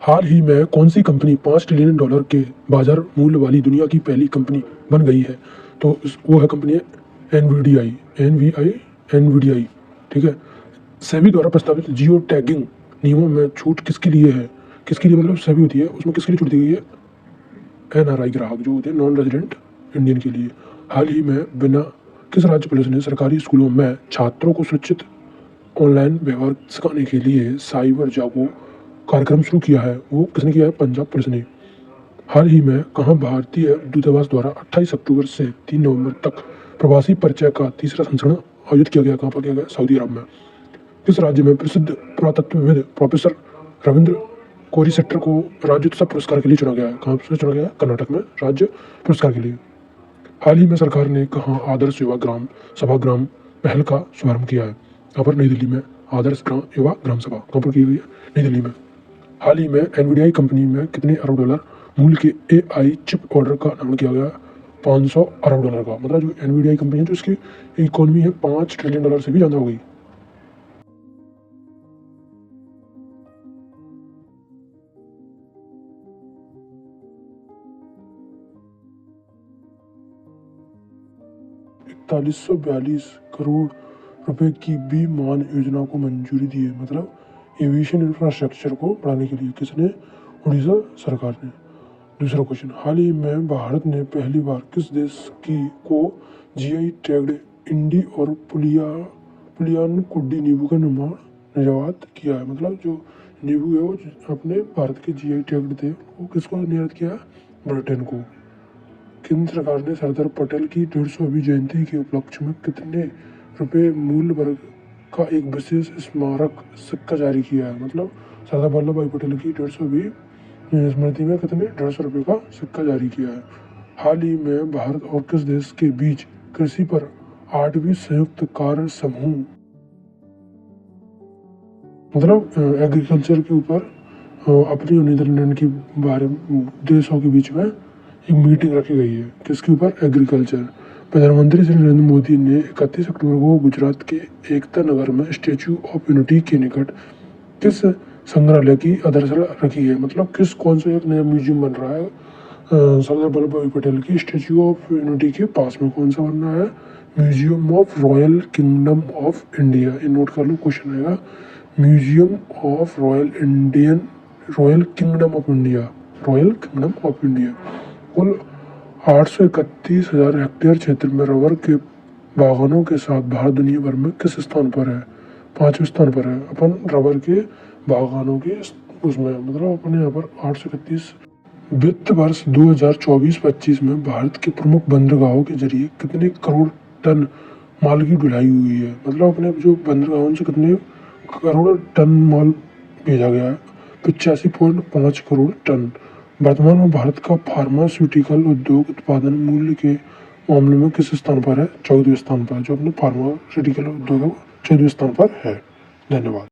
हाल ही में कौन सी company $5 trillion के बाजार मूल्य वाली दुनिया की पहली कंपनी बन गई है? तो वो है कंपनी है एनवीडीआई, एनवीडीआई। ठीक है। सेबी द्वारा प्रस्तावित जियो टैगिंग नियमों में छूट किसके लिए है? किसके लिए मतलब सेबी होती है, उसमें किसके लिए छूट दी गई है? एनआरआई ग्राहक जो होते हैं, नॉन रेजिडेंट इंडियन के लिए। हाल ही में बिना किस राज्य पुलिस ने सरकारी स्कूलों में छात्रों को सुरक्षित ऑनलाइन व्यवहार सिखाने के लिए साइबर जागो कार्यक्रम शुरू किया है? वो किसने किया है? पंजाब पुलिस ने। हाल ही में कहाँ भारतीय दूतावास द्वारा 28 अक्टूबर से 3 नवंबर तक प्रवासी परिचय का तीसरा संस्करण आयोजित किया गया? कहाँ पर किया गया? सऊदी अरब में। किस राज्य में प्रसिद्ध पुरातत्वविद प्रोफेसर रविंद्र कोरिसेट्टर को राज्योत्सव पुरस्कार के लिए चुना गया है? कहाँ से चुना गया है? कर्नाटक में राज्य पुरस्कार के लिए। हाल ही में सरकार ने कहाँ आदर्श युवा ग्राम सभा ग्राम पहल का शुभारंभ किया है? यहाँ पर नई दिल्ली में आदर्श युवा ग्राम सभा कहाँ पर की गई है? नई दिल्ली में। हाल ही में एनवीडीआई कंपनी में कितने अरब डॉलर मूल्य के एआई चिप ऑर्डर का निर्माण किया गया? 500 अरब डॉलर का। मतलब जो एनवीडीआई कंपनी है, जो इसकी इकोनॉमी है $5 ट्रिलियन से भी ज़्यादा हो गई। ₹4142 करोड़ रुपए की विमान योजना को मंजूरी दी है। मतलब एविएशन इंफ्रास्ट्रक्चर को बढ़ाने के लिए। किसने? उड़ीसा सरकार ने। दूसरा क्वेश्चन, हाल ही में भारत ने पहली बार किस देश की को जीआई टैग्ड इंडी और पुलियान कुड्डी नींबू का निर्यात किया है? मतलब जो नींबू है वो अपने भारत के जीआई टैग्ड थे, वो किसको निर्यात किया? ब्रिटेन को। केंद्र सरकार ने सरदार पटेल की 150वीं जयंती के उपलक्ष्य में कितने रुपए मूल्य वर्ग का एक विशेष स्मारक सिक्का जारी किया है? मतलब सरदार वल्लभ भाई पटेल की 150वीं स्मृति में कितने 150 रुपये का सिक्का जारी किया है? हाल ही में भारत और किस देश के बीच कृषि पर 8वीं संयुक्त कार्य समूह, मतलब एग्रीकल्चर के ऊपर अपनी नीदरलैंड के बारे में देशों के बीच में एक मीटिंग रखी गई है? किसके ऊपर? एग्रीकल्चर। प्रधानमंत्री श्री नरेंद्र मोदी ने 31 अक्टूबर को गुजरात के एकता नगर में स्टेच्यू ऑफ यूनिटी के निकट किस संग्रहालय की आधारशिला रखी है? मतलब कौन सा एक नया म्यूजियम बन रहा है सरदार वल्लभ भाई पटेल की स्टेच्यू ऑफ यूनिटी के पास में? कौन सा बन रहा है? Museum of royal kingdom of India. ये नोट कर लो, क्वेश्चन आएगा। Museum of royal kingdom of India. Royal kingdom of India. कुल 831,000 हेक्टेयर क्षेत्र में रबर के बागानों के साथ भारत दुनिया भर में किस स्थान पर है? 5वें स्थान पर है अपन रबर के बागानों के उसमें। मतलब अपने यहाँ पर 831। वित्त वर्ष 2024-25 में भारत के प्रमुख बंदरगाहों के जरिए कितने करोड़ टन माल की ढुलाई हुई है? मतलब अपने जो बंदरगाहों से कितने करोड़ टन माल भेजा गया है? 85.5 करोड़ टन। वर्तमान में भारत का फार्मास्यूटिकल उद्योग उत्पादन मूल्य के मामले में किस स्थान पर है? 14वें स्थान पर। जो अपने फार्मास्यूटिकल उद्योग 14वें स्थान पर है। धन्यवाद।